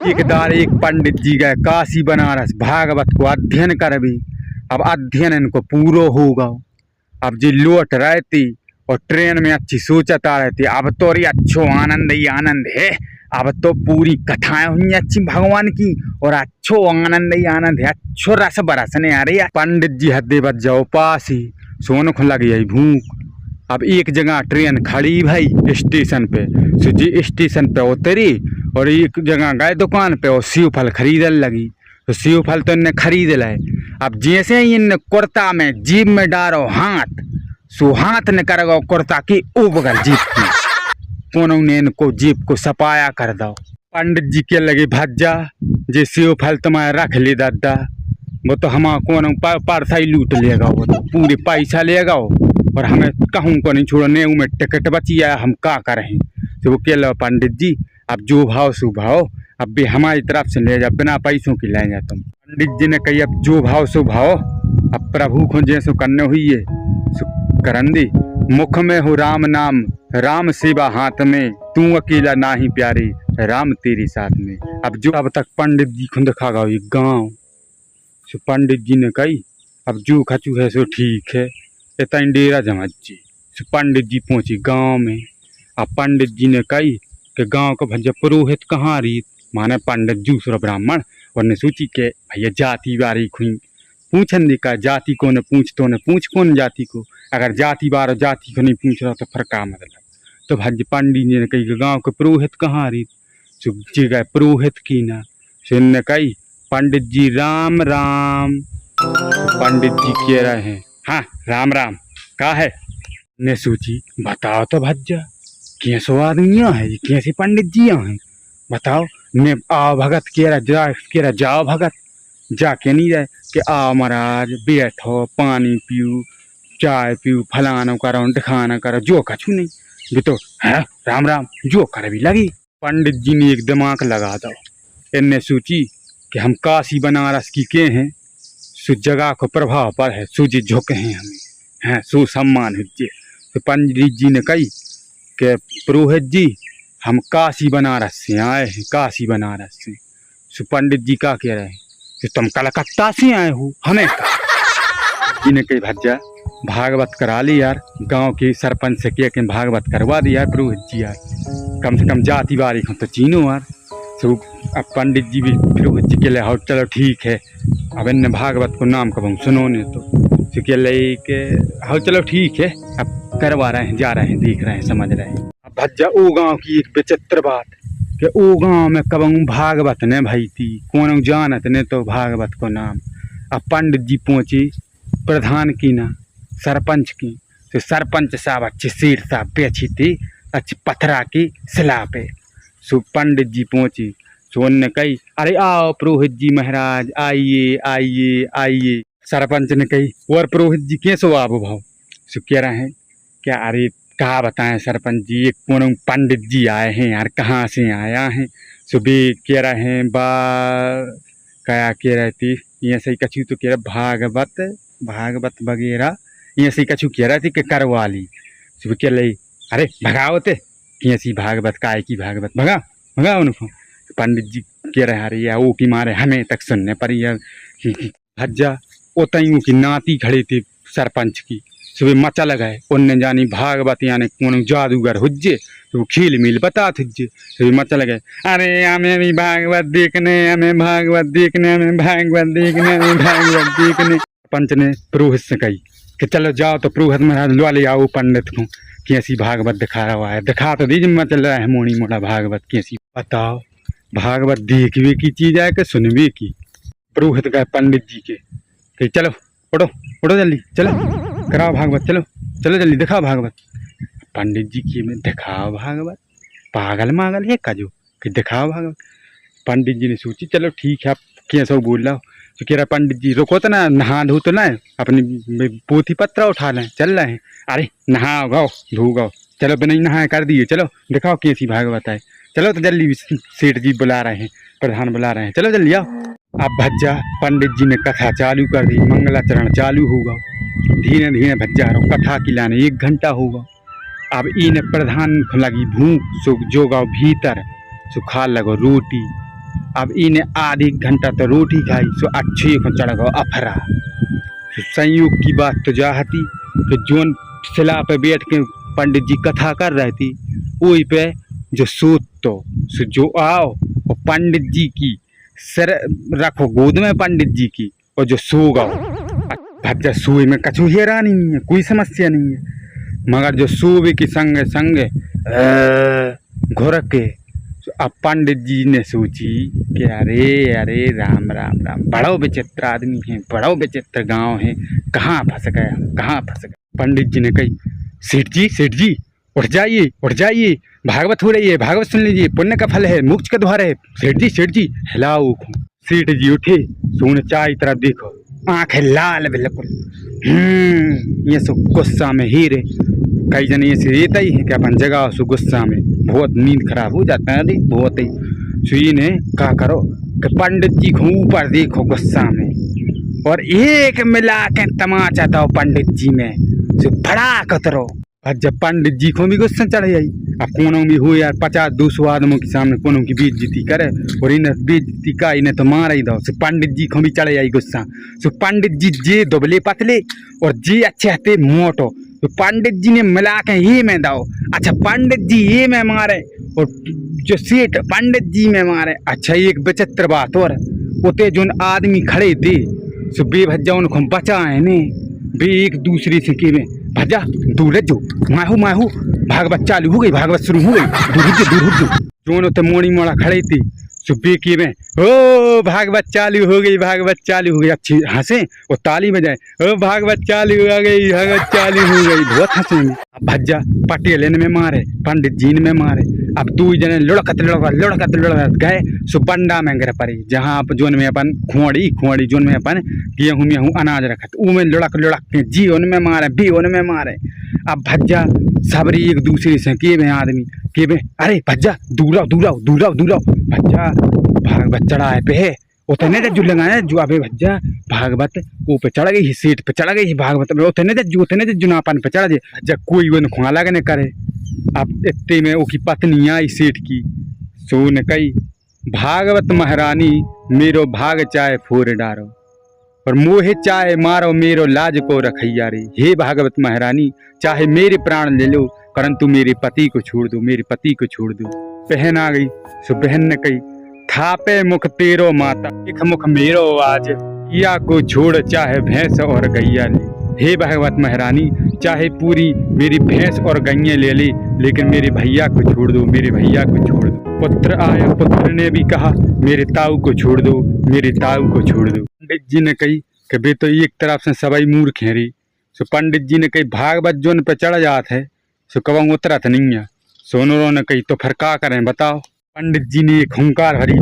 एक दार एक पंडित जी गए काशी बनारस भागवत को अध्ययन कर भी। अब अध्ययन इनको पूरो होगा। अब जी लौट रहे थी और ट्रेन में अच्छी सोचत आ रहे थे। अब तो रे अच्छो आनंद ही आनंद है। अब तो पूरी कथाएं हुई अच्छी भगवान की और अच्छो आनंद ही आनंद है। अच्छो रस बरसने आ रही है। पंडित जी हद्दे बच जाओ पास ही सोन को लग गई भूख। अब एक जगह ट्रेन खड़ी भाई स्टेशन पे। सो जी स्टेशन पे उतरी और एक जगह गए दुकान पे और सेव फल खरीदने लगी। तो सेव फल तो इनने खरीद लाए। अब जैसे ही इन कुर्ता में जीभ में डालो हाथ, सो हाथ ने कर गो कुर्ता की उबगल जीभ की। कोनो ने इनको जीभ को सपाया कर दो। पंडित जी के लगे भज्जा जे सेव फल तुम्हारे रख ले दादा, वो तो हम कोनो परसा ही लूट लेगा। वो तो पूरे पैसा लेगा और हमें कहूँ को नहीं छोड़ने में टिकट बची है। हम का करें। तो वो कह लो पंडित जी अब जो भाव सु भाव अब भी हमारी तरफ से ले जा, बिना पैसों की ले जा तुम। पंडित जी ने कही अब जो भाव सु भाव, अब प्रभु को जैसो करने हुई है सु करन दी। मुख में हो राम नाम राम सेवा हाथ में, तू अकेला ना ही प्यारी राम तेरे साथ में। अब जो अब तक पंडित जी को दिखा गया ये गाँव। सो पंडित जी ने कही अब जो खचू है सो ठीक है, इतना डेरा जमत जी। सो पंडित जी पहुंची गांव में। अब पंडित जी ने कही कि गांव का भैया पुरोहित कहाँ रीत माने पंडित दूसरा ब्राह्मण। और ने सोची के भैया जाति बारी खुई पूछन दी का जाति को ने पूछ कौन जाति को। अगर जाति बार जाति को नहीं पूछ रहा तो फिर का मतलब। तो भैया पंडित जी ने कही कि गाँव के पुरोहित कहाँ रीत। सो जी गए पुरोहित की ना। सो इनने कही पंडित जी राम राम। तो पंडित जी कह रहे हैं हाँ राम राम का है। ने सोची बताओ तो भज्जा कैसो आदमियाँ है ये, कैसे पंडित जी हैं बताओ। ने आओ भगत कह रहा जाओ भगत जाके नहीं जाए कि आओ महाराज बैठो पानी पियो चाय पियो फलाना करो दिखाना करो जो कछु नहीं। ये तो है राम राम जो कर भी लगी। पंडित जी ने एक दिमाग लगा दो। इनने सोची कि हम काशी बनारस की के हैं, सो जगह को प्रभाव पर है, सूजी झुके हैं हमें हैं सो सम्मान हुज्जे। तो पंडित जी ने कही कि पुरोहित जी हम काशी बनारस से आए हैं, काशी बनारस से। सो पंडित जी का कह रहे हैं कि तुम कलकत्ता से आए हो हमें का। जी ने कही भज्जा भागवत करा ली यार, गांव के सरपंच से कह के भागवत करवा दी यार पुरोहित जी यार, कम से कम जाति बारी को तो चीनो यार। सो अब पंडित जी भी पुरोहित जी के लिए हो चलो ठीक है। अब इन भागवत को नाम कब सुनो ने तो कह ले के हो चलो ठीक है अब करवा रहे हैं जा रहे हैं देख रहे हैं समझ रहे हैं। अब भज्जा ओ गाँव की एक विचित्र बात कि ओ गाँव में कब भागवत ने भाई थी कौन जानत ने तो भागवत को नाम। अब पंडित जी पहुँची प्रधान की ना सरपंच की। तो सरपंच साहब अच्छे शेर साहब बेची थी अच्छी पथरा की सिला पे। सो पंडित जी पहुँची। सो ने कही अरे आओ पुरोहित जी महाराज आइए आइए आइए। सरपंच ने कही और पुरोहित जी कैसो आप भाव। सो कह रहे हैं क्या अरे कहा बताएं सरपंच जी एक कौन पंडित जी आए हैं यार कहाँ से आया हैं। सो भी कह रहे हैं बा क्या कह रहे थे ये सही कछू तो कह रहे भागवत वगैरह ये सही कछू कह रहे थे कि करवा ली। सो कह रही अरे भगाओ ते कैसी भागवत काय की भागवत भगा भगा उनको। पंडित जी कह रहे अरे या वो की मारे हमें तक सुनने पर भज्जा ओतइयों की नाती खड़ी थी सरपंच की। सुबह मचा लगाए उनने जानी भागवत यानी कौन जादूगर हुज्जे तो वो खेल मिल बता थुज्जे। सुबह मचा लगाए अरे हमें भी भागवत देखने हमें भागवत देखने हमें भागवत देखने हमें भागवत देखने। पंच ने पुरोहित से कही कि चलो जाओ तो पुरोहित महाराज लो ले आओ पंडित को कैसी भागवत दिखा रहा है दिखा तो दीजिए मैं चल रहा है मोड़ी मोड़ा भागवत कैसी बताओ। भागवत देखवे की चीज है कि सुनवे की। पुरोहित गए पंडित जी के कि चलो उठो उठो जल्दी चलो कराओ भागवत चलो चलो जल्दी दिखाओ भागवत। पंडित जी की में दिखाओ भागवत पागल मागल है का जो कि दिखाओ भागवत। पंडित जी ने सोची चलो ठीक है आप कैसे बोल रहा हो। तो कह रहा पंडित जी रुको तो ना नहा धो तो ना अपनी पोथी पत्रा उठा लें चल रहे हैं। अरे नहाओ गाओ धो गाओ चलो बिना नहाए कर दिए चलो दिखाओ कैसी भागवत है चलो तो जल्दी सेठ जी बुला रहे हैं प्रधान बुला रहे हैं चलो जल्दी आओ। अब भज्जा पंडित जी ने कथा चालू कर दी मंगलाचरण चालू होगा धीरे धीरे भज्जा रहो कथा की लाने 1 घंटा होगा। अब इन प्रधान को लगी भूख सो जो गाओ भीतर सो खा लगो रोटी अब इन्हें आधी घंटा तो रोटी खाई सो अच्छे को चढ़ गो अफरा। संयोग की बात तो जाती कि जोन शिला पे बैठ के पंडित जी कथा कर रहे थी वही पे जो सूत तो सो जो आओ और पंडित जी की सर रखो गोद में पंडित जी की और जो सो गओ। भज्जा सोए में कछु हेरा नहीं है, कोई समस्या नहीं है, मगर जो सोवे के संग संग घुर के अब पंडित जी ने सोची कि अरे अरे राम राम राम, बड़ो विचित्र आदमी है, बड़ो विचित्र गांव है, कहाँ फंस गए हम, कहाँ फंस गए। पंडित जी ने कही सेठ जी उठ जाइए, भागवत हो रही है, भागवत सुन लीजिए, पुण्य का फल है, मोक्ष का द्वार है। सेठ जी हिलाओ। सेठ जी उठे, सोने चाय तरफ देखो, आंखें लाल बिल्कुल। ये सो गुस्सा में हीरे। कई जन ये रहता ही है कि अपन जगह सो गुस्सा में बहुत नींद खराब हो जाता है, बहुत ही। सुई ने क्या करो कि पंडित जी को ऊपर देखो गुस्सा में, और एक मिला के तमाचा दो पंडित जी में, सो बड़ा कतरो। और जब पंडित जी को भी गुस्सा चढ़ आई, अब कोनों भी हो यार 50-200 आदमों के सामने कोनों की बेइज्जती करे, और इन्हें बेइज्जती का इन्हें तो मार ही दो। सो पंडित जी को भी चढ़ आई गुस्सा। सो पंडित जी जे दुबले पतले और जे अच्छे हते मोटो, तो पंडित जी ने मिला के ये में दो। अच्छा पंडित जी ये में मारे और जो सेठ पंडित जी में मारे। अच्छा एक विचित्र बात और उते जो आदमी खड़े थे सो बेभज्जा उनको बचा है ने, बे एक दूसरे से के में भज्जा दूर जो माहू भागवत चालू हो गई, भागवत शुरू हो गई, दूर जो दोनों तो मोड़ी मोड़ा खड़े थे सुबह की में, ओ भागवत चालू हो गई। अच्छी हंसे और ताली बजाए, ओ भागवत चालू हो गई, भागवत चालू हो गई, बहुत हंसेंगे। अब भज्जा पटेल इनमें मारे, पंडित जी में मारे। अब दो जने लुढ़कत गए सो बंडा में गिर पड़ी, जहाँ आप जोन में अपन खोड़ी जोन में अपन गेहूँ अनाज रखत, ऊ में लुढ़क के जी उनमें मारे, बी उनमें मारे। अब भज्जा सबरी एक दूसरे से के में आदमी के में, अरे भज्जा दूर आओ। भज्जा भागवत चढ़ाए पे है उतने जो लगाए जो अबे भज्जा भागवत वो पे चढ़ गई, सीट पे चढ़ गई भागवत में, उतने जुनापन पे चढ़ जाए। भज्जा कोई वो खुआ लगने करे। अब इतने में उसकी पत्नी आई सेठ की, सो ने कही भागवत महारानी मेरो भाग चाहे फोर डारो, और मोहे चाहे मारो मेरो लाज को रखैया रे। हे भागवत महारानी चाहे मेरे प्राण ले लो, परंतु मेरे पति को छोड़ दो। बहन आ गई, सो बहन ने कही थापे मुख तेरो माता, एक मुख मेरो आज, या को छोड़ चाहे भैंस और गैया ले। हे भागवत महारानी चाहे पूरी मेरी भैंस और गैया ले ली, लेकिन मेरे भैया को छोड़ दो। पुत्र आया, पुत्र ने भी कहा मेरे ताऊ को छोड़ दो। पंडित जी ने कही कि बे तो एक तरफ से सबाई मूर्ख है री। सो पंडित जी ने कही भागवत जोन पे चढ़ जात है सो कब उतरत नहीं है। सोनों ने कही तो फिर क्या करें बताओ। पंडित जी ने एक हुंकार भरी,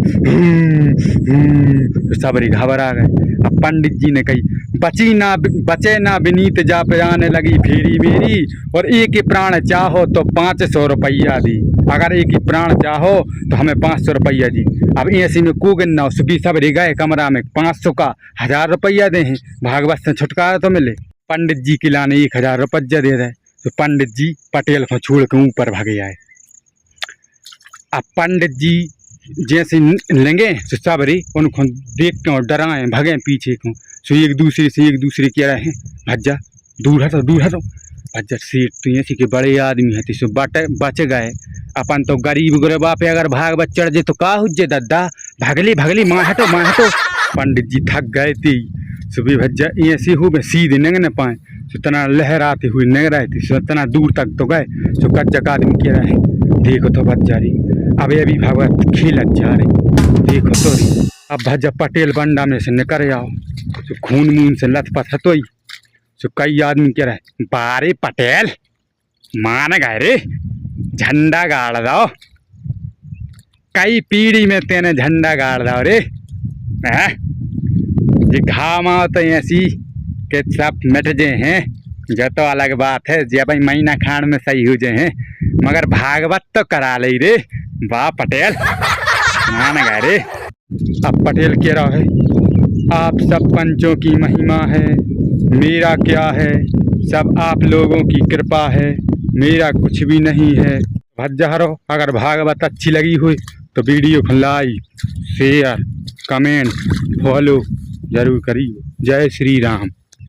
तो सबरी घबरा गए। अब पंडित जी ने कही बचे ना विनीत जा पे आने लगी फेरी मेरी, और एक ही प्राण चाहो तो 500 रुपया दी। अगर एक ही प्राण चाहो तो हमें 500 रुपया दी। अब ऐसे में को गिनना सुबह सबरी गए कमरा में, 500 का 1000 रुपया दे हैं, भागवत से छुटकारा तो मिले। पंडित जी की लाने 1000 रुपया दे रहे, तो पंडित जी पटेल को छोड़ के ऊपर भागे आए। अब पंडित जी जैसे लेंगे तो सबरी उनको देख के और डराए भगे पीछे को, सो एक दूसरे कह रहे हैं भज्जा दूर हटो। भज्जा सेठ तो ऐसे के बड़े आदमी है सो बच गए। अपन तो गरीब गुरबा पे अगर भागवत चढ़ जाए तो का हुज्जे दद्दा, भागली माँ हटो। पंडित जी थक गए थे, सुबह भज्जा ऐसे हो सीधे नंग न पाए, सो तना लहराते हुए नंग रहे थे, सो तना दूर तक तो गए। सो कच्चा आदमी कह रहे हैं देखो तो भज्जा रही अभी भागवत खेलत जा रही, देखो तो रही। अब भज्जा पटेल बंडा में से निकल आओ, सो खून मून से लथपथ हतोई। सो कई आदमी कह रहे बारे पटेल मान गए रे, झंडा गाड़ दो, कई पीढ़ी में तेने झंडा गाड़ दो रे। ये घाम आओ तो ऐसी के सब मिट जे हैं, जो तो अलग बात है, जे भाई महीना खान में सही हो जाए हैं, मगर भागवत तो करा ले रे। वाह पटेल मान गए रे। अब पटेल कह रहा है आप सब पंचों की महिमा है, मेरा क्या है, सब आप लोगों की कृपा है, मेरा कुछ भी नहीं है। भज्जा हरो अगर भागवत अच्छी लगी हुई तो वीडियो को लाइक शेयर कमेंट फॉलो जरूर करिए। जय श्री राम।